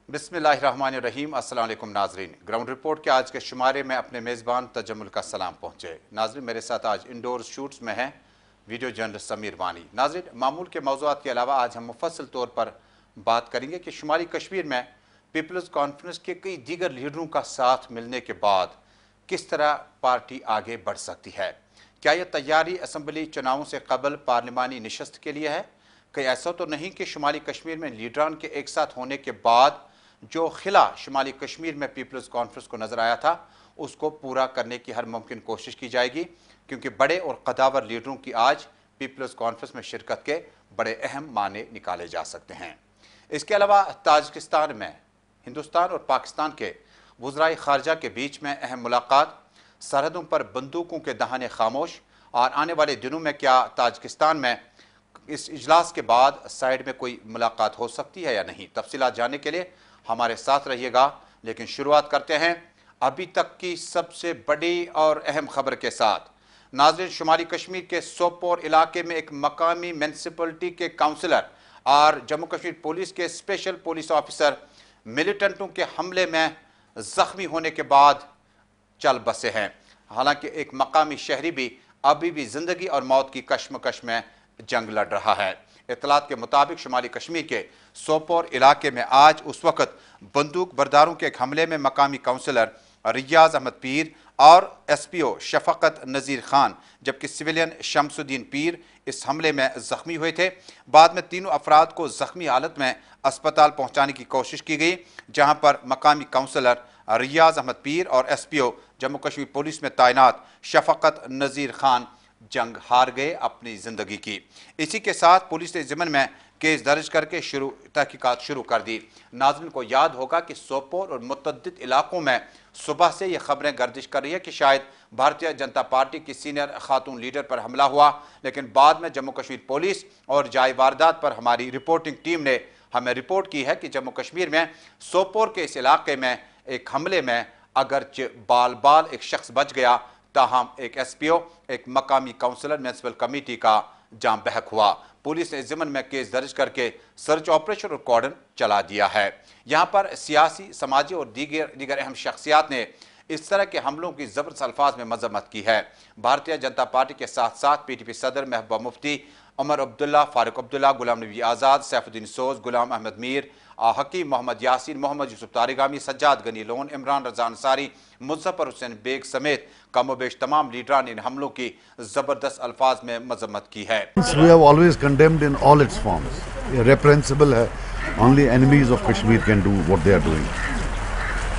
बिस्मिल्लाहिर्रहमानिर्रहीम। अस्सलाम वालेकुम नाजरीन। ग्राउंड रिपोर्ट के आज के शुमारे में अपने मेज़बान तजम्मुल का सलाम पहुँचे। नाजरीन, मेरे साथ आज इंडोर शूट्स में हैं वीडियो जर्नलिस्ट समीर वानी। नाजरीन, मामूल के मौज़ूआत के अलावा आज हम मुफस्सल तौर पर बात करेंगे कि शुमाली कश्मीर में पीपल्स कॉन्फ्रेंस के कई दीगर लीडरों का साथ मिलने के बाद किस तरह पार्टी आगे बढ़ सकती है। क्या यह तैयारी असम्बली चुनावों से कबल पार्लिमानी नशस्त के लिए है? कहीं ऐसा तो नहीं कि शुमाली कश्मीर में लीडरान के एक साथ होने के बाद जो खिला शुमाली कश्मीर में पीपल्स कॉन्फ्रेंस को नज़र आया था उसको पूरा करने की हर मुमकिन कोशिश की जाएगी, क्योंकि बड़े और कदावर लीडरों की आज पीपल्स कॉन्फ्रेंस में शिरकत के बड़े अहम माने निकाले जा सकते हैं। इसके अलावा ताजिकिस्तान में हिंदुस्तान और पाकिस्तान के वज़राए ख़ारजा के बीच में अहम मुलाकात, सरहदों पर बंदूकों के दहाने खामोश, और आने वाले दिनों में क्या ताजिकिस्तान में इस इजलास के बाद साइड में कोई मुलाकात हो सकती है या नहीं। तफसीलात जानने के लिए हमारे साथ रहिएगा, लेकिन शुरुआत करते हैं अभी तक की सबसे बड़ी और अहम खबर के साथ। नाज़रीन, शुमाली कश्मीर के सोपोर इलाके में एक मकामी म्यूनसिपलिटी के काउंसलर और जम्मू कश्मीर पुलिस के स्पेशल पुलिस ऑफिसर मिलिटेंटों के हमले में ज़ख्मी होने के बाद चल बसे हैं। हालांकि एक मकामी शहरी भी अभी भी ज़िंदगी और मौत की कश्मकश में जंग लड़ रहा है। इत्तलात के मुताबिक शुमाली कश्मीर के सोपोर इलाके में आज उस वक्त बंदूक बरदारों के एक हमले में मकामी काउंसलर रियाज अहमद पीर और SPO शफकत नज़ीर खान जबकि सिविलियन शमसुद्दीन पीर इस हमले में ज़ख्मी हुए थे। बाद में तीनों अफराद को ज़ख्मी हालत में अस्पताल पहुँचाने की कोशिश की गई, जहाँ पर मकामी काउंसलर रियाज अहमद पीर और SPO जम्मू कश्मीर पुलिस में तैनात शफकत नज़ीर खान जंग हार गए अपनी ज़िंदगी की। इसी के साथ पुलिस ने ज़िमन में केस दर्ज करके तहकीकात शुरू कर दी। नाज़रीन को याद होगा कि सोपोर और मुतअद्दिद इलाकों में सुबह से ये खबरें गर्दिश कर रही है कि शायद भारतीय जनता पार्टी की सीनियर खातून लीडर पर हमला हुआ, लेकिन बाद में जम्मू कश्मीर पुलिस और जाए वारदात पर हमारी रिपोर्टिंग टीम ने हमें रिपोर्ट की है कि जम्मू कश्मीर में सोपोर के इस इलाके में एक हमले में अगरचे बाल बाल एक शख्स बच गया, ताहम एक SPO एक मकामी काउंसलर म्यूनसिपल कमेटी का जाम बहक हुआ। पुलिस ने ज़िमन में केस दर्ज करके सर्च ऑपरेशन और कॉर्डन चला दिया है। यहाँ पर सियासी, समाजी और दीगर अहम शख्सियात ने इस तरह के हमलों की ज़बरदस्त अल्फाज में मजम्मत की है। भारतीय जनता पार्टी के साथ साथ PTP सदर महबूबा मुफ्ती, उमर अब्दुल्ला, फारूक अब्दुल्ला, गुलाम नबी आज़ाद, सैफुद्दीन सोज, गुलाम अहमद मीर, हकीम मोहम्मद यासीन, मोहम्मद यूसुफ तारिगामी, सज्जाद गनी लोन, इमरान रज़ा अंसारी, मुज़फ़्फ़र हुसैन बेग समेत कमोबेश तमाम लीडरान इन हमलों की ज़बरदस्त अल्फाज में मजम्मत की है। We have always condemned in all its forms. Reprehensible है. Only enemies of Kashmir can do what they are doing.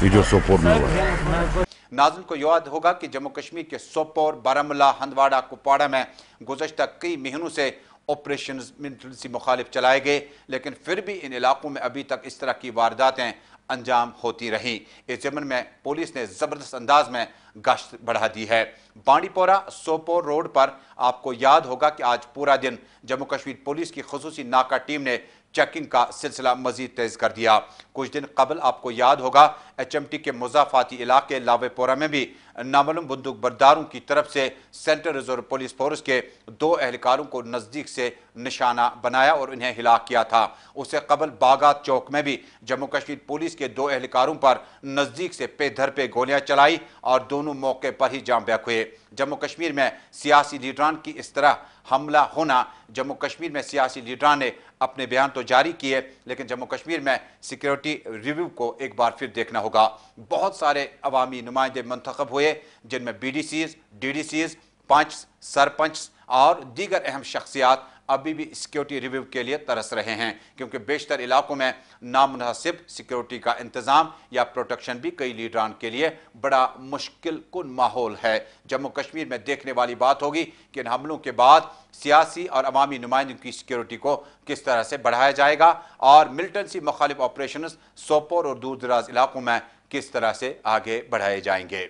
ये जो सोपोर में हुआ है। नाज़रीन को याद होगा कि जम्मू कश्मीर के सोपोर, बारामूला, हंदवाड़ा, कुपवाड़ा में गुज़श्ता कई महीनों से ऑपरेशन मिलिटेंसी मुखालिफ चलाए गए, लेकिन फिर भी इन इलाकों में अभी तक इस तरह की वारदातें अंजाम होती रही। इस ज़मन में पुलिस ने ज़बरदस्त अंदाज में गश्त बढ़ा दी है। बांडीपोरा सोपोर रोड पर आपको याद होगा कि आज पूरा दिन जम्मू कश्मीर पुलिस की खुसूसी नाका टीम ने चेकिंग का सिलसिला मजीद तेज कर दिया। कुछ दिन कबल आपको याद होगा HMT के मुजाफाती इलाके लावेपोरा में भी नामालूम बंदूक बरदारों की तरफ से सेंट्रल रिजर्व पुलिस फोर्स के 2 एहलकारों को नज़दीक से निशाना बनाया और उन्हें हिलाक किया था। उससे कबल बागात चौक में भी जम्मू कश्मीर पुलिस के 2 एहलकारों पर नज़दीक से पे धर पे गोलियां चलाई और दोनों मौके पर ही जाम बहक हुए। जम्मू कश्मीर में सियासी लीडरान की इस तरह हमला होना, जम्मू कश्मीर में सियासी लीडरान ने अपने बयान तो जारी किए, लेकिन जम्मू कश्मीर में सिक्योरिटी रिव्यू को एक बार फिर देखना होगा। बहुत सारे अवामी नुमाइंदे मंतखब हुए, जिनमें BDCs, DDCs, पंच, सरपंच और दीगर अहम शख्सियात अभी भी सिक्योरिटी रिव्यू के लिए तरस रहे हैं, क्योंकि बेशतर इलाकों में नामुनासिब सिक्योरिटी का इंतज़ाम या प्रोटेक्शन भी कई लीडरान के लिए बड़ा मुश्किल कुन माहौल है। जम्मू कश्मीर में देखने वाली बात होगी कि इन हमलों के बाद सियासी और अवामी नुमाइंदों की सिक्योरिटी को किस तरह से बढ़ाया जाएगा और मिलिटेंसी मुखालिफ ऑपरेशन सोपोर और दूर दराज इलाकों में किस तरह से आगे बढ़ाए जाएंगे।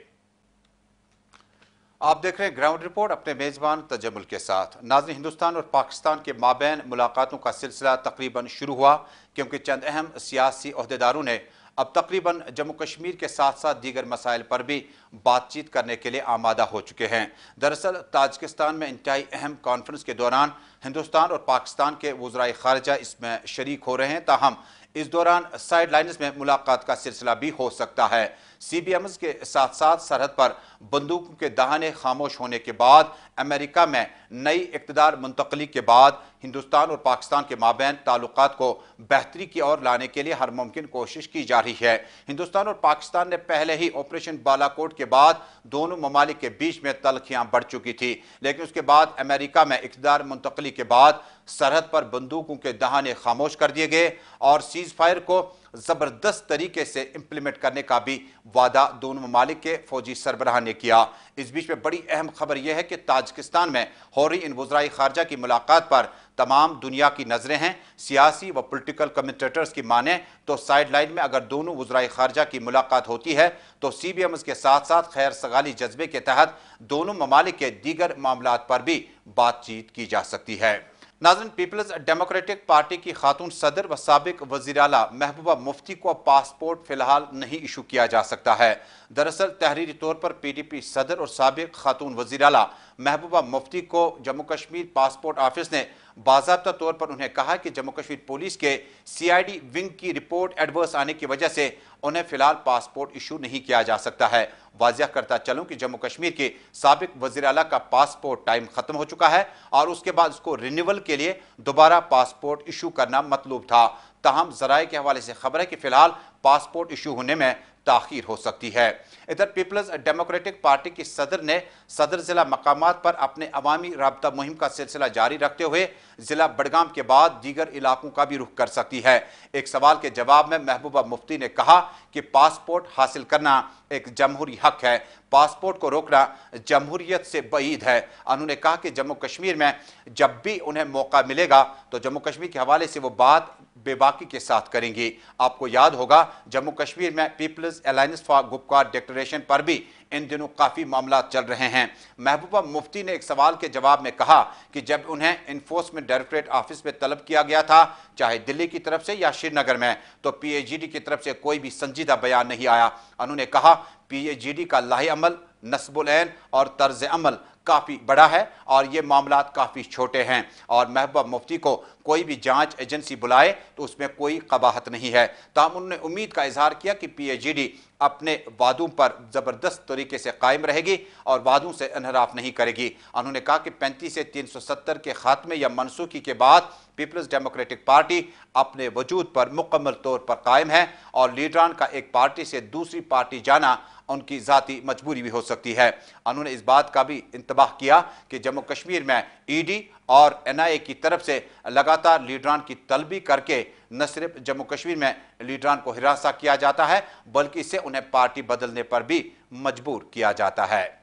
आप देख रहे हैं ग्राउंड रिपोर्ट अपने मेज़बान तजम्मुल के साथ। नाज़रीन, हिंदुस्तान और पाकिस्तान के माबैन मुलाकातों का सिलसिला तकरीबन शुरू हुआ, क्योंकि चंद अहम सियासी ओहदेदारों ने अब तकरीबन जम्मू कश्मीर के साथ साथ दीगर मसाइल पर भी बातचीत करने के लिए आमादा हो चुके हैं। दरअसल ताजिकिस्तान में इंतहाई अहम कॉन्फ्रेंस के दौरान हिंदुस्तान और पाकिस्तान के वज़राए ख़ारजा इसमें शरीक हो रहे हैं, ताहम इस दौरान साइड लाइन्स में मुलाकात का सिलसिला भी हो सकता है। CBMs के साथ साथ सरहद पर बंदूकों के दहाने खामोश होने के बाद, अमेरिका में नई इक़्तिदार मुंतकली के बाद हिंदुस्तान और पाकिस्तान के माबैन ताल्लुकात को बेहतरी की ओर लाने के लिए हर मुमकिन कोशिश की जा रही है। हिंदुस्तान और पाकिस्तान ने पहले ही ऑपरेशन बालाकोट के बाद दोनों ममालिक के बीच में तलखियां बढ़ चुकी थी, लेकिन उसके बाद अमेरिका में इक़्तिदार मुंतकली के बाद सरहद पर बंदूकों के दहाने खामोश कर दिए गए और सीज फायर को जबरदस्त तरीके से इंप्लीमेंट करने का भी वादा दोनों ममालिक के फौजी सरबराह ने किया। इस बीच में बड़ी अहम खबर यह है कि ताजिकिस्तान में हो रही इन वज़राए खारजा की मुलाकात पर तमाम दुनिया की नजरें हैं। सियासी व पॉलिटिकल कमेंटेटर्स की माने तो साइड लाइन में अगर दोनों वज़राए खारजा की मुलाकात होती है तो CBMs के साथ साथ खैर सगाली जज्बे के तहत दोनों ममालिक के दीगर मामलात पर भी बातचीत की जा सकती है। नाज़रीन, पीपल्स डेमोक्रेटिक पार्टी की खातून सदर व साबिक वज़ीर आला महबूबा मुफ्ती को पासपोर्ट फिलहाल नहीं इशू किया जा सकता है। दरअसल तहरीरी तौर पर PDP सदर और साबिक खातून वज़ीर आला महबूबा मुफ्ती को जम्मू कश्मीर पासपोर्ट ऑफिस ने बाज़ाब्ता तौर पर उन्हें कहा कि जम्मू कश्मीर पुलिस के CID विंग की रिपोर्ट एडवर्स आने की वजह से उन्हें फिलहाल पासपोर्ट इशू नहीं किया जा सकता है। वाज़िया करता चलूं कि जम्मू कश्मीर के साबिक वज़ीर आला का पासपोर्ट टाइम खत्म हो चुका है और उसके बाद उसको रिन्यूअल के लिए दोबारा पासपोर्ट इशू करना मतलूब था। ताहम ज़राए के हवाले से खबर है कि फिलहाल पासपोर्ट इशू होने में ताख़ीर हो सकती है। इधर पीपल्स डेमोक्रेटिक पार्टी की सदर ने सदर जिला मकामात पर अपने अवामी राब्ता मुहिम का सिलसिला जारी रखते हुए जिला बडगाम के बाद दीगर इलाकों का भी रुख कर सकती है। एक सवाल के जवाब में महबूबा मुफ्ती ने कहा कि पासपोर्ट हासिल करना एक जमहूरी हक है, पासपोर्ट को रोकना जमहूरियत से बईद है। उन्होंने कहा कि जम्मू कश्मीर में जब भी उन्हें मौका मिलेगा तो जम्मू कश्मीर के हवाले से वो बात बेबाकी के साथ करेंगी। आपको याद होगा जम्मू कश्मीर में Peoples Alliance for Gupkar Declaration पर भी इन दिनों काफ़ी मामला चल रहे हैं। महबूबा मुफ्ती ने एक सवाल के जवाब में कहा कि जब उन्हें इन्फोर्समेंट डायरेक्टरेट ऑफिस में तलब किया गया था, चाहे दिल्ली की तरफ से या श्रीनगर में, तो PAGD की तरफ से कोई भी संजीदा बयान नहीं आया। उन्होंने कहा PAGD का लाही अमल, नस्बुल ऐन और तर्ज अमल काफ़ी बड़ा है और ये मामलात काफ़ी छोटे हैं और महबूबा मुफ्ती को कोई भी जांच एजेंसी बुलाए तो उसमें कोई कबाहत नहीं है। ताहम उन्होंने उम्मीद का इजहार किया कि PAGD अपने वादों पर ज़बरदस्त तरीके से कायम रहेगी और वादों से इनहराफ नहीं करेगी। उन्होंने कहा कि 35 से 370 के खात्मे या मनसूखी के बाद पीपल्स डेमोक्रेटिक पार्टी अपने वजूद पर मुकम्मल तौर पर कायम है और लीडरान का एक पार्टी से दूसरी पार्टी जाना उनकी ज़ाती मजबूरी भी हो सकती है। उन्होंने इस बात का भी इंतबाह किया कि जम्मू कश्मीर में ED और NIA की तरफ से लगातार लीडरान की तलबी करके न सिर्फ जम्मू कश्मीर में लीडरान को हिरासा किया जाता है बल्कि इससे उन्हें पार्टी बदलने पर भी मजबूर किया जाता है।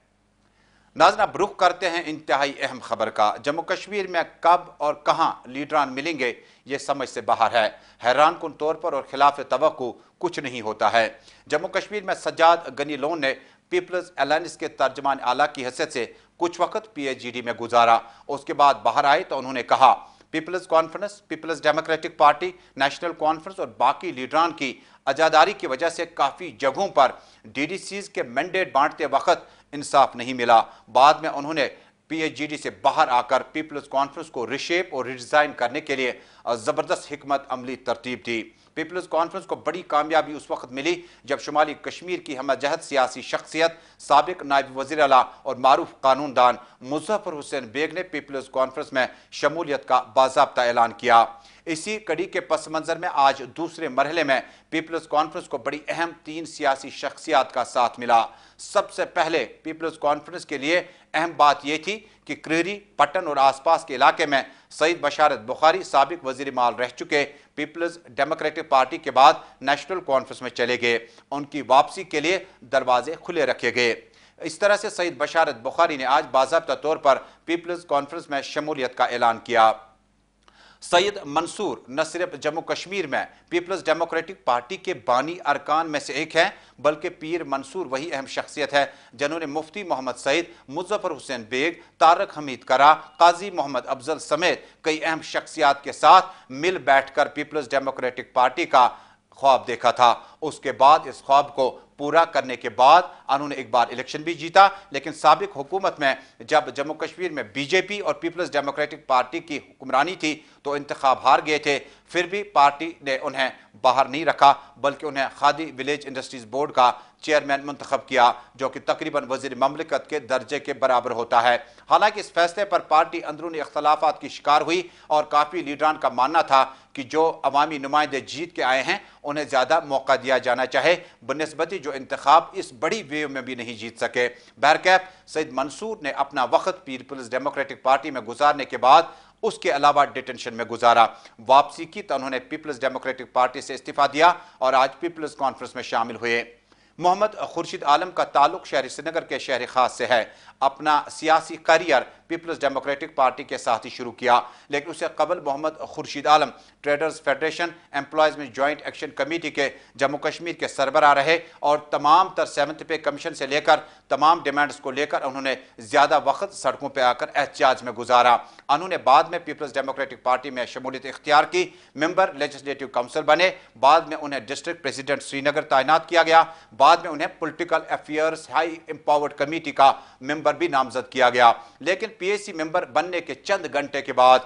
नाज़रीन, अब रुख करते हैं इंतहाई अहम खबर का। जम्मू कश्मीर में कब और कहां लीडरान मिलेंगे ये समझ से बाहर है। हैरान कुन तौर पर और खिलाफ तवक्को कुछ नहीं होता है। जम्मू कश्मीर में सज्जाद गनी लोन ने पीपल्स अलायंस के तर्जमान आला की हैसियत से कुछ वक्त PAGD में गुजारा। उसके बाद बाहर आए तो उन्होंने कहा Peoples Conference, Peoples Democratic Party, National Conference और बाकी लीडरान की अजादारी की वजह से काफ़ी जगहों पर DDCs के मैंडेट बांटते वक्त इंसाफ नहीं मिला। बाद में उन्होंने PAGD से बाहर आकर पीपल्स कॉन्फ्रेंस को रिशेप और रिडिज़ाइन करने के लिए ज़बरदस्त हिकमत अमली तरतीब दी। पीपल्स कॉन्फ्रेंस को बड़ी कामयाबी उस वक्त मिली जब शुमाली कश्मीर की हमजहत सियासी शख्सियत, साबिक नायब वज़ीर आला और मारूफ कानूनदान मुज़फ़्फ़र हुसैन बेग ने पीपल्स कॉन्फ्रेंस में शमूलियत का बाज़ाब्ता ऐलान किया। इसी कड़ी के पस मंज़र में आज दूसरे मरहले में पीपल्स कॉन्फ्रेंस को बड़ी अहम 3 सियासी शख्सियात का साथ मिला। सबसे पहले पीपल्स कॉन्फ्रेंस के लिए अहम बात यह थी कि क्रीरी, पटन और आसपास के इलाके में सईद बशारत बुखारी साबिक वज़ीर माल रह चुके पीपल्स डेमोक्रेटिक पार्टी के बाद नेशनल कॉन्फ्रेंस में चले गए। उनकी वापसी के लिए दरवाजे खुले रखे गए। इस तरह से सईद बशारत बुखारी ने आज बाज़ाब्ता तौर पर पीपल्स कॉन्फ्रेंस में शमूलियत का ऐलान किया। सैयद मंसूर न सिर्फ जम्मू कश्मीर में पीपल्स डेमोक्रेटिक पार्टी के बानी अरकान में से एक हैं बल्कि पीर मंसूर वही अहम शख्सियत है जिन्होंने मुफ्ती मोहम्मद सईद, मुज़फ़्फ़र हुसैन बेग, तारक हमीद करा, काजी मोहम्मद अफजल समेत कई अहम शख्सियात के साथ मिल बैठकर पीपल्स डेमोक्रेटिक पार्टी का ख्वाब देखा था। उसके बाद इस ख्वाब को पूरा करने के बाद उन्होंने एक बार इलेक्शन भी जीता, लेकिन साबिक हुकूमत में जब जम्मू कश्मीर में BJP और पीपल्स डेमोक्रेटिक पार्टी की हुक्मरानी थी तो इंतखाब हार गए थे, फिर भी पार्टी ने उन्हें बाहर नहीं रखा बल्कि उन्हें खादी विलेज इंडस्ट्रीज बोर्ड का चेयरमैन मुंतखब किया, जो कि तकरीबन वज़ीर ममलिकत के दर्जे के बराबर होता है। हालांकि इस फैसले पर पार्टी अंदरूनी इख्तलाफात की शिकार हुई और काफ़ी लीडरान का मानना था कि जो अवामी नुमाइंदे जीत के आए हैं उन्हें ज़्यादा मौका दिया जाना चाहे, बनिस्बती जो इंतखाब इस बड़ी वेव में भी नहीं जीत सके। बहरकैफ सईद मंसूर ने अपना वक्त पीपल्स डेमोक्रेटिक पार्टी में गुजारने के बाद उसके अलावा डिटेंशन में गुजारा। वापसी की तो उन्होंने पीपल्स डेमोक्रेटिक पार्टी से इस्तीफा दिया और आज पीपल्स कॉन्फ्रेंस में शामिल हुए। मोहम्मद खुर्शीद आलम का ताल्लुक शहरी श्रीनगर के शहरी खास से है। अपना सियासी करियर पीपल्स डेमोक्रेटिक पार्टी के साथ ही शुरू किया, लेकिन उससे कबल Mohammad Khurshid Alam traders federation employees में जॉइंट एक्शन कमेटी के जम्मू कश्मीर के सरबराह रहे और तमाम तर 7th पे कमीशन से लेकर तमाम डिमांड्स को लेकर उन्होंने ज़्यादा वक्त सड़कों पर आकर एहतजाज में गुजारा। उन्होंने बाद में पीपल्स डेमोक्रेटिक पार्टी में शमूलियत इख्तियार की, मेंबर लेजिस्लेटिव काउंसिल बने, बाद में उन्हें डिस्ट्रिक्ट प्रेसिडेंट श्रीनगर तैनात किया गया, बाद में उन्हें political affairs high empowered committee का मेंबर भी नामजद किया गया। लेकिन पीएसी मेंबर बनने के चंद घंटे के बाद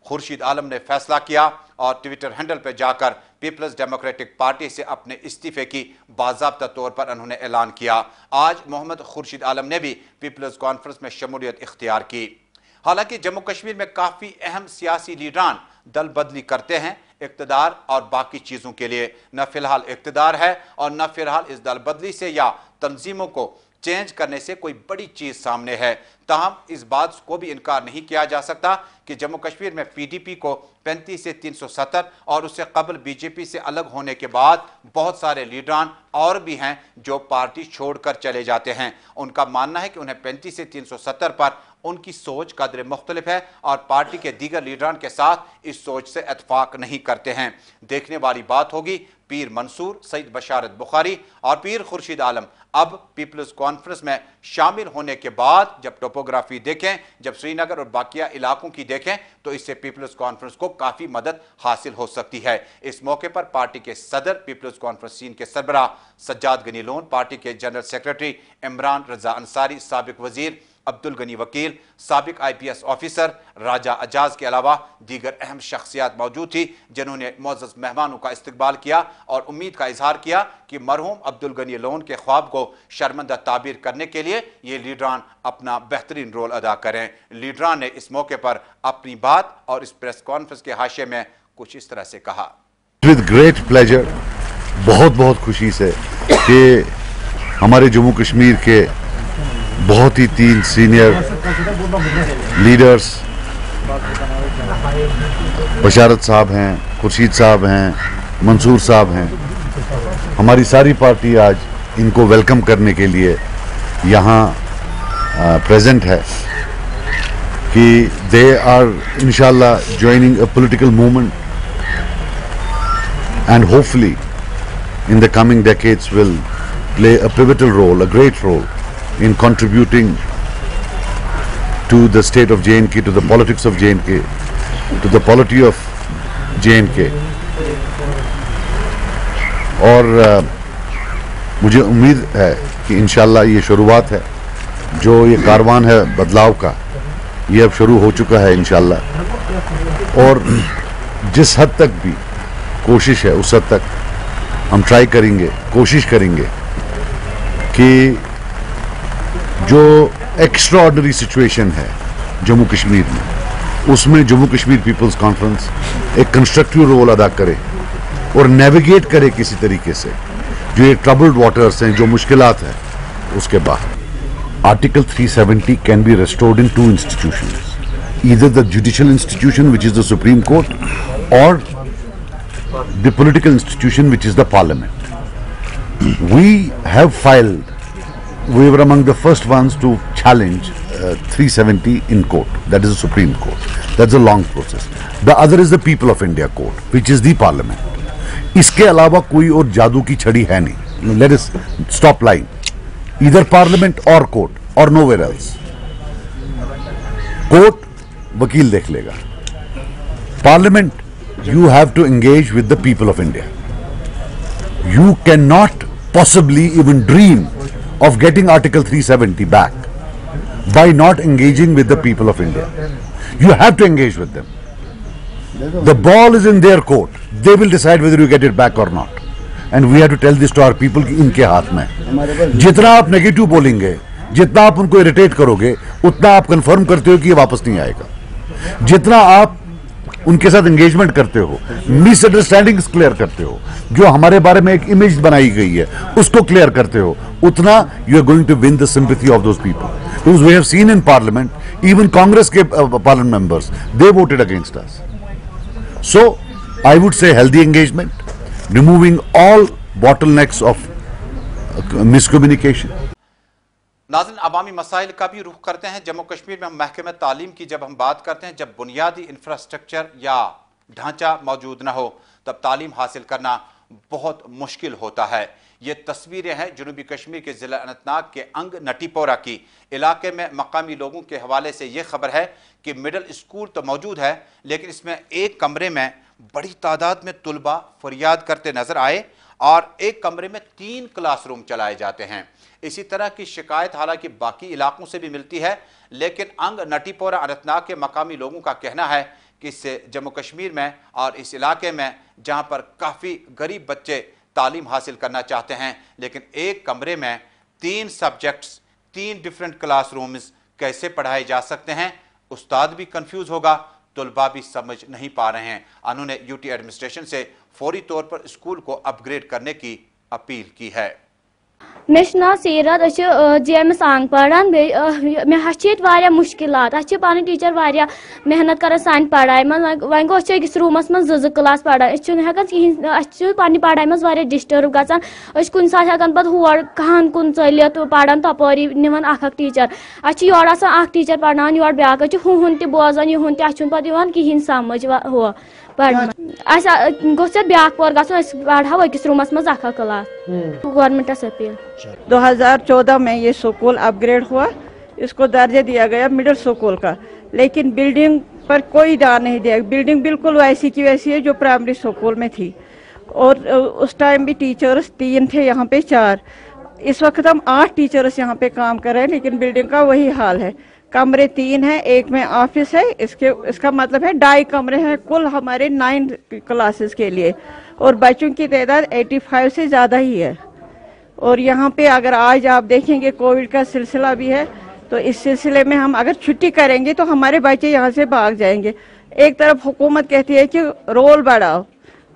खुर्शीद आलम ने फैसला किया और ट्विटर हैंडल पर जाकर पीपल्स डेमोक्रेटिक पार्टी से अपने इस्तीफे की बाज़ाब्ता तौर पर उन्होंने ऐलान किया। आज मोहम्मद खुर्शीद आलम ने भी पीपल्स कॉन्फ्रेंस में शमूलियत इख्तियार की। हालांकि जम्मू कश्मीर में काफ़ी अहम सियासी लीडरान दल बदली करते हैं इक़्तिदार और बाकी चीज़ों के लिए। न फिलहाल इक़्तिदार है और न फिलहाल इस दल बदली से या तंजीमों को चेंज करने से कोई बड़ी चीज़ सामने है। ताहम इस बात को भी इनकार नहीं किया जा सकता कि जम्मू कश्मीर में पीडीपी को 35 से 370 और उससे कबल बीजेपी से अलग होने के बाद बहुत सारे लीडरान और भी हैं जो पार्टी छोड़कर चले जाते हैं। उनका मानना है कि उन्हें 35 से 370 पर उनकी सोच कदर मुख्तलिफ है और पार्टी के दीगर लीडरान के साथ इस सोच से इत्फाक नहीं करते हैं। देखने वाली बात होगी पीर मंसूर, सईद बशारत बुखारी और पीर खुर्शीद आलम अब पीपल्स कॉन्फ्रेंस में शामिल होने के बाद जब टोपोग्राफी देखें, जब श्रीनगर और बाकिया इलाकों की देखें तो इससे पीपल्स कॉन्फ्रेंस को काफ़ी मदद हासिल हो सकती है। इस मौके पर पार्टी के सदर, पीपल्स कॉन्फ्रेंस चीन के सरबराह सज्जाद गनी लोन, पार्टी के जनरल सेक्रेटरी इमरान रजा अंसारी, साबिक वजीर अब्दुल गनी वकील, साबिक IPS ऑफिसर राजा अजाज के अलावा दीगर अहम शख्सियात मौजूद थी, जिन्होंने मुअज़्ज़ज़ मेहमानों का इस्तकबाल किया और उम्मीद का इजहार किया कि मरहूम अब्दुल गनी लोन के ख्वाब को शर्मिंदा ताबीर करने के लिए ये लीडरान अपना बेहतरीन रोल अदा करें। लीडरान ने इस मौके पर अपनी बात और इस प्रेस कॉन्फ्रेंस के हाशिए में कुछ इस तरह से कहा। विद ग्रेट प्लेजर, बहुत बहुत खुशी से कि हमारे जम्मू कश्मीर के बहुत ही 3 सीनियर लीडर्स बशारत साहब हैं, खुर्शीद साहब हैं, मंसूर साहब हैं, हमारी सारी पार्टी आज इनको वेलकम करने के लिए यहाँ प्रेजेंट है कि दे आर इंशाल्लाह joining a political movement and hopefully in the coming decades will play a pivotal role, a great role in contributing to the state of J&K, to the politics of J&K, to the polity of J&K. और मुझे उम्मीद है कि इंशाल्लाह ये शुरुआत है, जो ये कारवान है बदलाव का, ये अब शुरू हो चुका है इंशाल्लाह। और जिस हद तक भी कोशिश है उस हद तक हम ट्राई करेंगे, कोशिश करेंगे कि जो एक्स्ट्राऑर्डिनरी सिचुएशन है जम्मू कश्मीर में, उसमें जम्मू कश्मीर पीपल्स कॉन्फ्रेंस एक कंस्ट्रक्टिव रोल अदा करे और नेविगेट करे किसी तरीके से जो ये ट्रबल्ड वाटर्स हैं, जो मुश्किलात हैं उसके बाहर। Article 370 can be restored in 2 institutions, either the judicial institution which is the Supreme Court or the political institution which is the Parliament. We have filed, we were among the first ones to challenge 370 in court, that is the Supreme Court. That's a long process. The other is the People of India Court, which is the Parliament. इसके अलावा कोई और जादू की छड़ी है नहीं. Let us stop lying. Either Parliament or court or nowhere else. Court वकील देख लेगा. Parliament, you have to engage with the people of India. You cannot possibly even dream of getting Article 370 back by not engaging with the people of India. You have to engage with them. The ball is in their court. They will decide whether you get it back or not. And we have to tell this to our people कि इनके हाथ में जितना आप negative बोलेंगे, जितना आप उनको इरिटेट करोगे, उतना आप कंफर्म करते हो कि ये वापस नहीं आएगा। जितना आप उनके साथ एंगेजमेंट करते हो, मिस अंडरस्टैंडिंग्स क्लियर करते हो, जो हमारे बारे में एक इमेज बनाई गई है उसको क्लियर करते हो, उतना you are going to win the sympathy of those people. Because we have seen in parliament, even Congress के parliament members, they voted against us. So I would say healthy engagement, removing all bottlenecks of miscommunication. नाज़रीन, अवामी मसाइल का भी रुख करते हैं। जम्मू कश्मीर में हम महकमे तालीम की जब हम बात करते हैं, जब बुनियादी इंफ्रास्ट्रक्चर या ढांचा मौजूद न हो तब तालीम हासिल करना बहुत मुश्किल होता है। ये तस्वीरें हैं जनूबी कश्मीर के ज़िला अनंतनाग के अंग नटीपोरा की। इलाके में मकामी लोगों के हवाले से ये खबर है कि मिडल स्कूल तो मौजूद है, लेकिन इसमें एक कमरे में बड़ी तादाद में तुलबा फरियाद करते नजर आए और एक कमरे में 3 क्लासरूम चलाए जाते हैं। इसी तरह की शिकायत हालांकि बाकी इलाकों से भी मिलती है, लेकिन अंग नटीपोरा अनंतनाग के मकामी लोगों का कहना है कि इससे जम्मू कश्मीर में और इस इलाके में जहां पर काफ़ी गरीब बच्चे तालीम हासिल करना चाहते हैं, लेकिन एक कमरे में 3 सब्जेक्ट्स, 3 डिफरेंट क्लासरूम्स कैसे पढ़ाए जा सकते हैं। उस्ताद भी कंफ्यूज होगा, तुलबा भी समझ नहीं पा रहे हैं। उन्होंने यूटी एडमिनिस्ट्रेशन से फौरी तौर पर स्कूल को अपग्रेड करने की अपील की है। मे नाव सीरत, JMS आंग पढ़ान, मे मुश्किलात, पान टीचर मेहनत कर सान पढ़ाई मज वन गो अकिस रूमस मज 2 क्लास पढ़ान, कहें पन्ने पढ़ाई मज डिस्टर्ब गसान, कुन साथ हेकान पत होर कहन कुन चलित पढ़ान तपरी निवान अख टीचर, योर आसान टीचर पढ़ान, योर ब्याक हुन त बोजान युन तह पे कहें समझ हो पढ़ना ब्याक पोर गो पढ़ो अकिस रूमस मज अख क्लास। गवर्नमेंटस अपील 2014 में ये स्कूल अपग्रेड हुआ, इसको दर्जा दिया गया मिडिल स्कूल का, लेकिन बिल्डिंग पर कोई ध्यान नहीं दिया। बिल्डिंग बिल्कुल वैसी की वैसी है जो प्राइमरी स्कूल में थी, और उस टाइम भी टीचर्स 3 थे, यहाँ पे 4। इस वक्त हम 8 टीचर्स यहाँ पे काम कर रहे हैं, लेकिन बिल्डिंग का वही हाल है। कमरे 3 हैं, एक में ऑफिस है, इसका मतलब है 2.5 कमरे हैं कुल हमारे 9 क्लासेस के लिए, और बच्चों की तादाद 85 से ज़्यादा ही है। और यहाँ पे अगर आज आप देखेंगे कोविड का सिलसिला भी है, तो इस सिलसिले में हम अगर छुट्टी करेंगे तो हमारे बच्चे यहाँ से भाग जाएंगे। एक तरफ हुकूमत कहती है कि रोल बढ़ाओ,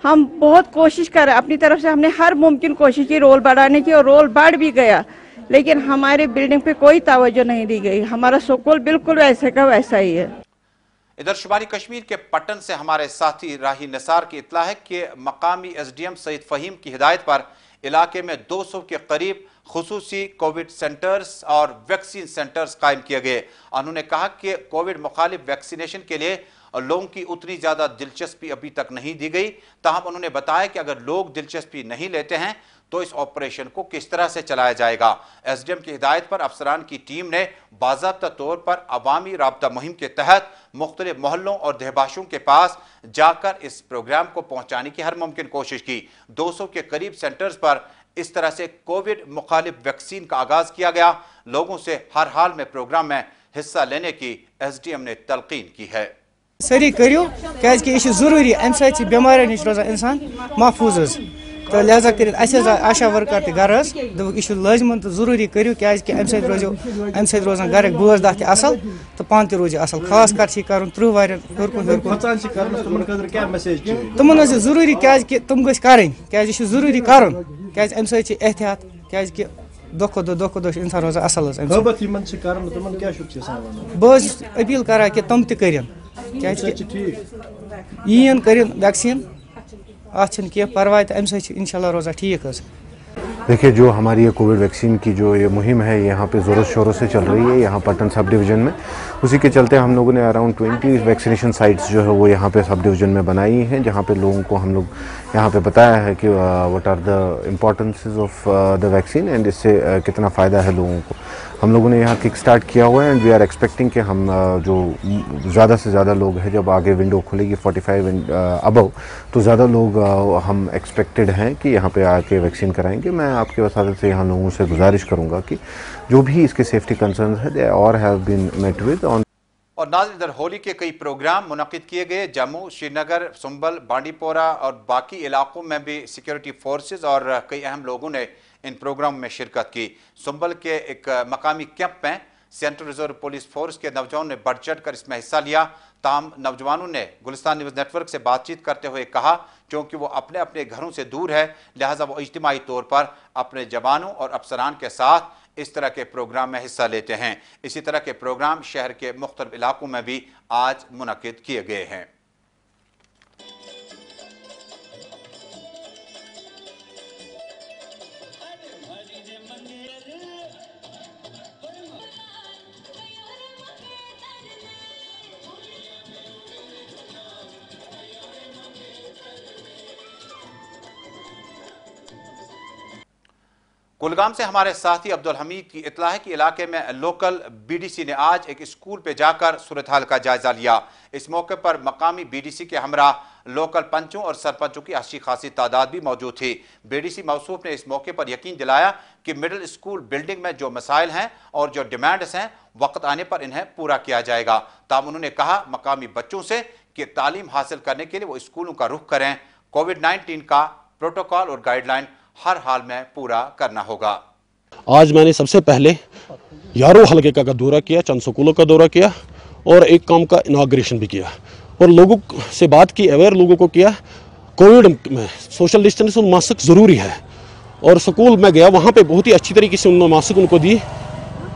हम बहुत कोशिश कर रहे हैं, अपनी तरफ से हमने हर मुमकिन कोशिश की रोल बढ़ाने की, और रोल बढ़ भी गया, लेकिन हमारे बिल्डिंग पे कोई तवज्जो नहीं दी गई। हमारा स्कूल बिल्कुल वैसे का वैसा ही है। इधर शुमारी कश्मीर के पट्टन से हमारे साथी राही निसार की इत्तला है कि मकामी SDM सईद फ़हीम की हिदायत पर इलाके में 200 के करीब खुसूसी कोविड सेंटर्स और वैक्सीन सेंटर्स कायम किए गए। उन्होंने कहा कि कोविड मुखालिफ वैक्सीनेशन के लिए लोगों की उतनी ज़्यादा दिलचस्पी अभी तक नहीं दी गई। ताहम उन्होंने बताया कि अगर लोग दिलचस्पी नहीं लेते हैं तो इस ऑपरेशन को किस तरह से चलाया जाएगा। SDM की हिदायत पर अफसरान की टीम ने बाज़ाब्ता तौर पर अवामी राब्ता मुहिम के तहत मुख्तलिफ मोहल्लों और दहबाशों के पास जाकर इस प्रोग्राम को पहुंचाने की हर मुमकिन कोशिश की। 200 के करीब सेंटर्स पर इस तरह से कोविड मुखालिफ वैक्सीन का आगाज किया गया। लोगों से हर हाल में प्रोग्राम में हिस्सा लेने की SDM ने तलकीन की है। सरी करियो क्या जरूरी अमे बेमार नश रोजान इंसान महफूज, तो लिहाजा कर आशा वर्कर त घर यह लाजमन तो जरूरी करियो क्या अमे रोजान घर बोझ दह असल तो पान रोज असल, खास कर कर 30 वर तमन जरूरी क्या तुम गन क्या जरूरी कर क्या अमे एहतियात क्या दो इंसान रोजान असल। बस अपील करा कि तुम तन यीन कर वैक्सीन आन कह परवाह तो अमे इंशाल्लाह रोजा ठीक। देखिए, जो हमारी ये कोविड वैक्सीन की जो ये मुहिम है यहाँ पे ज़ोरों शोरों से चल रही है यहाँ पट्टन सब डिवीज़न में। उसी के चलते हम लोगों ने अराउंड 20 वैक्सीनेशन साइट्स जो है वो यहाँ पे सब डिवीज़न में बनाई हैं, जहाँ पे लोगों को हम लोग यहाँ पे बताया है कि what are the importances of the vaccine and इससे कितना फ़ायदा है लोगों को। हम लोगों ने यहाँ किक स्टार्ट किया हुआ है एंड वी आर एक्सपेक्टिंग कि हम जो ज़्यादा से ज़्यादा लोग हैं, जब आगे विंडो खुलेगी 45 एंड अबव, तो ज़्यादा लोग हम एक्सपेक्टेड हैं कि यहाँ पे आके वैक्सीन कराएंगे। मैं आपके वसादत से यहाँ लोगों से गुजारिश करूँगा कि जो भी इसके सेफ्टी कंसर्न्स है दे और have been met with on. और नाज़रीन, इधर होली के कई प्रोग्राम मुनक़िद किए गए। जम्मू, श्रीनगर, संबल, बांडीपोरा और बाकी इलाकों में भी सिक्योरिटी फोर्सेस और कई अहम लोगों ने इन प्रोग्राम में शिरकत की। संबल के एक मकामी कैंप में सेंट्रल रिजर्व पुलिस फोर्स के नौजवानों ने बढ़ चढ़ कर इसमें हिस्सा लिया। ताम नौजवानों ने गुलिस्तान न्यूज़ नेटवर्क से बातचीत करते हुए कहा, क्योंकि वो अपने अपने घरों से दूर है, लिहाजा वो इज्तिमाई तौर पर अपने जवानों और अफसरान के साथ इस तरह के प्रोग्राम में हिस्सा लेते हैं। इसी तरह के प्रोग्राम शहर के मुख्तलिफ इलाकों में भी आज मुनक़िद किए गए हैं। कुलगाम से हमारे साथी अब्दुल हमीद की इत्तला है कि इलाके में लोकल बीडीसी ने आज एक स्कूल पे जाकर सूरत हाल का जायजा लिया। इस मौके पर मकामी बीडीसी के हमरा लोकल पंचों और सरपंचों की अच्छी खासी तादाद भी मौजूद थी। बीडीसी मौसूफ ने इस मौके पर यकीन दिलाया कि मिडिल स्कूल बिल्डिंग में जो मसाइल हैं और जो डिमांड्स हैं, वक्त आने पर इन्हें पूरा किया जाएगा। ताहम उन्होंने कहा मकामी बच्चों से कि तालीम हासिल करने के लिए वो स्कूलों का रुख करें। कोविड-19 का प्रोटोकॉल और गाइडलाइन हर हाल में पूरा करना होगा। आज मैंने सबसे पहले यारो हलके का दौरा किया, चंद स्कूलों का दौरा किया और एक काम का इनाग्रेशन भी किया और लोगों से बात की, अवेयर लोगों को किया। कोविड में सोशल डिस्टेंस और मास्क ज़रूरी है और स्कूल में गया, वहाँ पे बहुत ही अच्छी तरीके से उन्होंने मास्क उनको दी।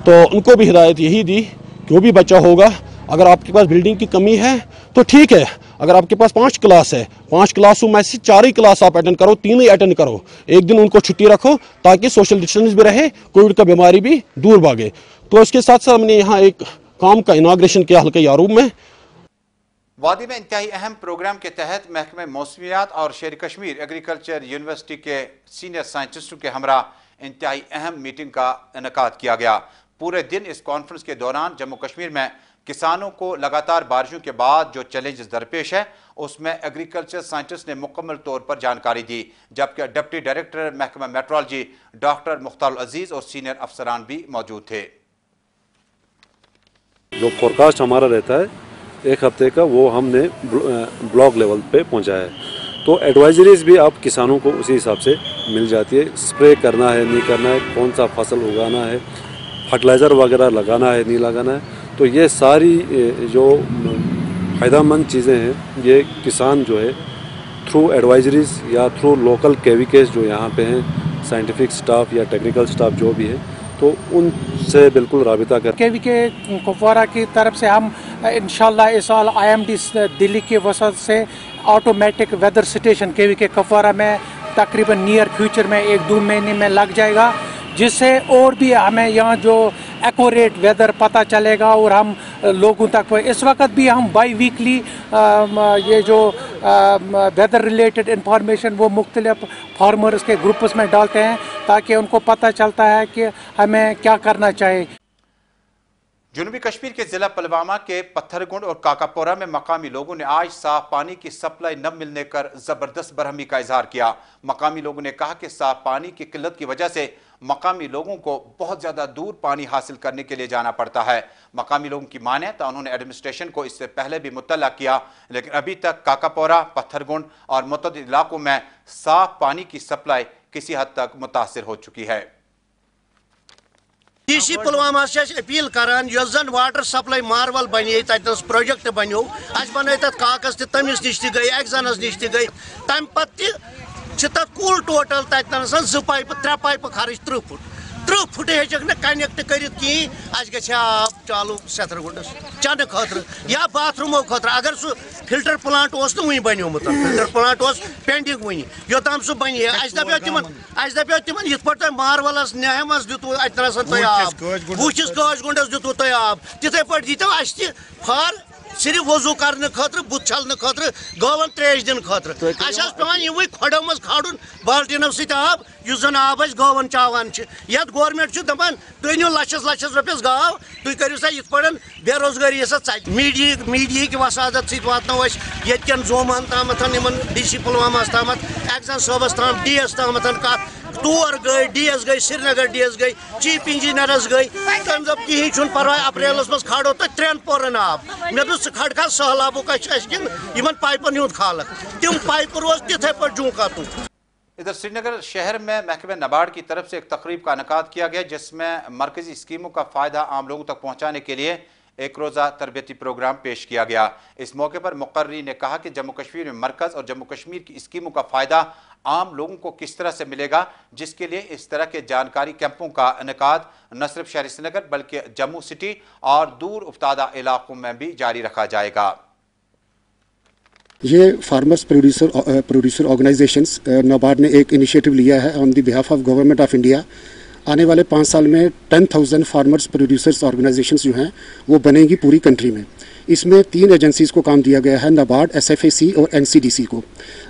तो उनको भी हिदायत यही दी कि वो भी बच्चा होगा, अगर आपके पास बिल्डिंग की कमी है तो ठीक है, अगर आपके पास 5 क्लास है, 5 क्लासों में से 4 ही क्लास आप अटेंड करो, 3 ही अटेंड करो, एक दिन उनको छुट्टी रखो ताकि सोशल डिस्टेंस भी रहे, कोविड का बीमारी भी दूर भागे। तो इसके साथ साथ हमने यहाँ एक काम का इनाग्रेशन किया हल्के यारूब में। वादी में इंतहाई अहम प्रोग्राम के तहत महकमे मौसमियात और शेर कश्मीर एग्रीकल्चर यूनिवर्सिटी के सीनियर साइंटिस्टों के हमरा इंतहाई अहम मीटिंग का इनेकाद किया गया। पूरे दिन इस कॉन्फ्रेंस के दौरान जम्मू कश्मीर में किसानों को लगातार बारिशों के बाद जो चैलेंजेस दरपेश है, उसमें एग्रीकल्चर साइंटिस्ट ने मुकम्मल तौर पर जानकारी दी, जबकि डिप्टी डायरेक्टर महकमा मेट्रोलॉजी डॉक्टर मुख्तार अजीज और सीनियर अफसरान भी मौजूद थे। जो फोरकास्ट हमारा रहता है 1 हफ्ते का, वो हमने ब्लॉक लेवल पे पहुंचा है। तो एडवाइजरीज भी आप किसानों को उसी हिसाब से मिल जाती है। स्प्रे करना है, नहीं करना है, कौन सा फसल उगाना है, फर्टिलाइज़र वगैरह लगाना है, नहीं लगाना है। तो ये सारी जो फ़ायदेमंद चीज़ें हैं, ये किसान जो है थ्रू एडवाइजरीज या थ्रू लोकल केवीकेस जो यहाँ पे हैं, साइंटिफिक स्टाफ या टेक्निकल स्टाफ जो भी है, तो उनसे बिल्कुल राबिता कर। केवीके कुपवारा की तरफ से हम इंशाल्लाह इस साल IMD दिल्ली की वसत से automatic weather station KVK Kupwara में तकरीबन नियर फ्यूचर में 1-2 महीने में लग जाएगा, जिससे और भी हमें यहाँ जो एक्यूरेट वेदर पता चलेगा और हम लोगों तक। इस वक्त भी हम बाई वीकली ये जो वेदर रिलेटेड इंफॉर्मेशन वो मुख्तलिफ फार्मर्स के ग्रुप्स में डालते हैं ताकि उनको पता चलता है कि हमें क्या करना चाहिए। जनूबी कश्मीर के जिला पुलवामा के पत्थरगुंड और काकापोरा में मकामी लोगों ने आज साफ पानी की सप्लाई न मिलने कर जबरदस्त बरहमी का इजहार किया। मकामी लोगों ने कहा कि साफ पानी की किल्लत की वजह से मकामी लोगों को बहुत ज्यादा दूर पानी हासिल करने के लिए जाना पड़ता है। मकामी लोगों की माने तो उन्होंने एडमिनिस्ट्रेशन को इससे पहले भी मुत्तला किया, लेकिन अभी तक काकापोरा, पत्थरगुंड और मुतअद्दिद इलाकों में साफ पानी की सप्लाई किसी हद तक मुतासिर हो चुकी है। DC पुलवामा से अपील करान जन वाटर सप्लाई मार्वल बने तस प्रोजेक्ट बनो बन काकस तमिस नश गई एग्जनस नश गई तम पे कुल टोटल तन 2 पाइप 3 पाइप खर्च 30 फुट हेचक न कनेक्ट कर कहीं आब चालू सेथरगुंडस चन खतर या बाथरूमो खतर। अगर सह फिल्टर प्लांट वन बनोमुत, फिल्टर प्लांट पेंडिंग वन योतान सह बन दपो तिमन ये पे मार्वलस नेहमस दितु अतनसन तुम आब, वुचिस गाजगुंडस दितु तुम आब, तिथे पे दीतो फॉर सिर्फ वजू करने खतर बुत छलने खतर गवन त्रेश दिन खतर पे इवे खोड़ो मज खाड़न बाल्टीनों सत आब इस जन आब गवन चावान ये गवर्नमेंट दपान तुम नो लछस लछस रुपयस गाव तुम करो सा इत पे बेरोजगारी च मीडिया वसादत सत वातनो ये जोमान तम DC पुलवामा तम एक्जन सबस तम DS तम कत तोर गई DS गई श्रीनगर DS गई चीफ इंजीनियरस गई तम दप कहीं पर्वा अप्रैलस मज खाड़ो तो 3 पोरन आब मे दस खड़ खा सहलाबुक इन पाइपन हुंद खाल तम पाइप रोज तिथे पर जूका तू। इधर श्रीनगर शहर में महकमे नाबार्ड की तरफ से एक तकरीब का इनेकाद किया गया जिसमें मरकजी स्कीमों का फ़ायदा आम लोगों तक पहुँचाने के लिए एक रोज़ा तरबियती प्रोग्राम पेश किया गया। इस मौके पर मुकर्री ने कहा कि जम्मू कश्मीर में मरकज़ और जम्मू कश्मीर की स्कीमों का फ़ायदा आम लोगों को किस तरह से मिलेगा, जिसके लिए इस तरह के जानकारी कैंपों का इनेकाद न सिर्फ शहर श्रीनगर बल्कि जम्मू सिटी और दूर उफ्तादा इलाकों में भी जारी रखा जाएगा। ये फार्मर्स प्रोड्यूसर ऑर्गेनाइजेशंस नाबार्ड ने एक इनिशिएटिव लिया है on the behalf of government of India. आने वाले 5 साल में 10,000 फार्मर्स प्रोड्यूसर्स ऑर्गेनाइजेशंस जो हैं वो बनेंगी पूरी कंट्री में। इसमें 3 एजेंसीज़ को काम दिया गया है, नाबार्ड, SFAC और NCDC को।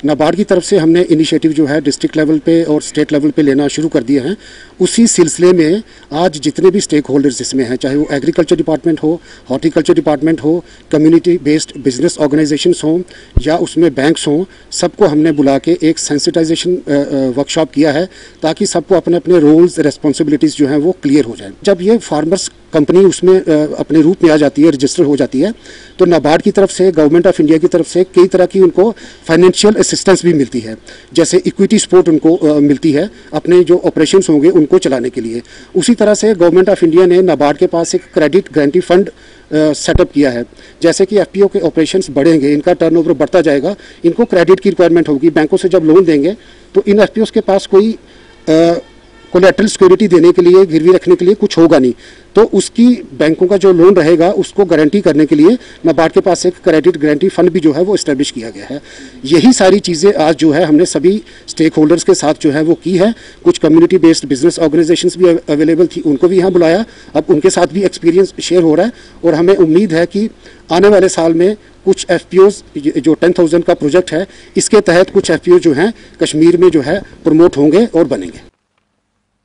नाबार्ड की तरफ से हमने इनिशिएटिव जो है डिस्ट्रिक्ट लेवल पे और स्टेट लेवल पे लेना शुरू कर दिए हैं। उसी सिलसिले में आज जितने भी स्टेक होल्डर्स इसमें हैं, चाहे वो एग्रीकल्चर डिपार्टमेंट हो, हॉर्टिकल्चर डिपार्टमेंट हो, कम्युनिटी बेस्ड बिजनेस ऑर्गेनाइजेशंस हों या उसमें बैंक्स हों, सबको हमने बुला के एक सेंसिटाइजेशन वर्कशॉप किया है ताकि सबको अपने अपने रोल्स रिस्पॉन्सिबिलिटीज़ जो हैं वो क्लियर हो जाए। जब ये फार्मर्स कंपनी उसमें अपने रूप में आ जाती है, रजिस्टर हो जाती है, तो नाबार्ड की तरफ से, गवर्नमेंट ऑफ इंडिया की तरफ से कई तरह की उनको फाइनेंशियल असिस्टेंस भी मिलती है, जैसे इक्विटी सपोर्ट उनको मिलती है अपने जो ऑपरेशंस होंगे उनको चलाने के लिए। उसी तरह से गवर्नमेंट ऑफ इंडिया ने नाबार्ड के पास एक क्रेडिट गारंटी फंड सेटअप किया है। जैसे कि FPO के ऑपरेशंस बढ़ेंगे, इनका टर्नओवर बढ़ता जाएगा, इनको क्रेडिट की रिक्वायरमेंट होगी, बैंकों से जब लोन देंगे तो इन FPOs के पास कोई कोलैटरल सिक्योरिटी देने के लिए, गिरवी रखने के लिए कुछ होगा नहीं, तो उसकी बैंकों का जो लोन रहेगा उसको गारंटी करने के लिए नाबार्ड के पास एक क्रेडिट गारंटी फंड भी जो है वो इस्टेब्लिश किया गया है। यही सारी चीज़ें आज जो है हमने सभी स्टेक होल्डर्स के साथ जो है वो की है। कुछ कम्युनिटी बेस्ड बिजनेस ऑर्गेनाइजेशंस भी अवेलेबल थी, उनको भी यहाँ बुलाया, अब उनके साथ भी एक्सपीरियंस शेयर हो रहा है और हमें उम्मीद है कि आने वाले साल में कुछ FPOs जो 10,000 का प्रोजेक्ट है, इसके तहत कुछ FPO जो हैं कश्मीर में जो है प्रमोट होंगे और बनेंगे।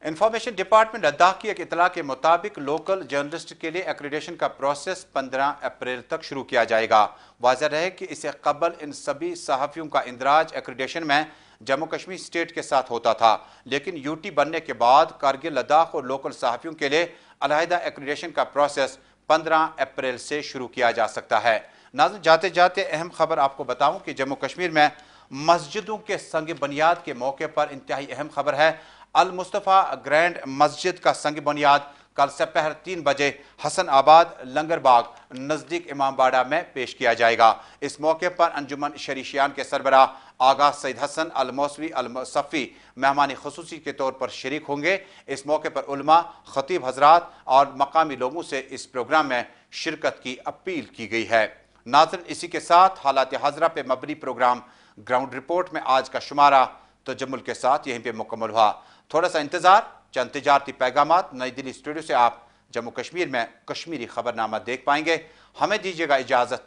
इंफॉर्मेशन डिपार्टमेंट लद्दाख की एक इतला के मुताबिक लोकल जर्नलिस्ट के लिए एक्रीडेशन का प्रोसेस 15 अप्रैल तक शुरू किया जाएगा। वाज़ह रहे कि इससे कबल इन सभी सहाफ़ियों का इंदराज एक्रीडेशन में जम्मू कश्मीर स्टेट के साथ होता था, लेकिन UT बनने के बाद कारगिल, लद्दाख और लोकल सहाफ़ियों के लिए अलहदा एक्रीडेशन का प्रोसेस 15 अप्रैल से शुरू किया जा सकता है। नाज़रीन, जाते जाते अहम खबर आपको बताऊं कि जम्मू कश्मीर में मस्जिदों के संग बुनियाद के मौके पर इंतहाई अहम खबर है। अल मुस्तफ़ा ग्रैंड मस्जिद का संग बुनियाद कल दोपहर 3 बजे हसन आबाद लंगरबाग नज़दीक इमामबाड़ा में पेश किया जाएगा। इस मौके पर अंजुमन शरीशियान के सरबराह आगा सईद हसन अल मौसवी अल मुसफ़ी मेहमान खुसूसी के तौर पर शरीक होंगे। इस मौके पर उलमा, खतीब हजरात और मकामी लोगों से इस प्रोग्राम में शिरकत की अपील की गई है। नाज़रीन, इसी के साथ हालात हाज़रा पे मबनी प्रोग्राम ग्राउंड रिपोर्ट में आज का शुमारा तजम्मुल के साथ यहीं पे मुकम्मल हुआ। थोड़ा सा इंतजार, चंद तिजारती पैगामात नई दिल्ली स्टूडियो से आप जम्मू कश्मीर में कश्मीरी खबरनामा देख पाएंगे। हमें दीजिएगा इजाज़त।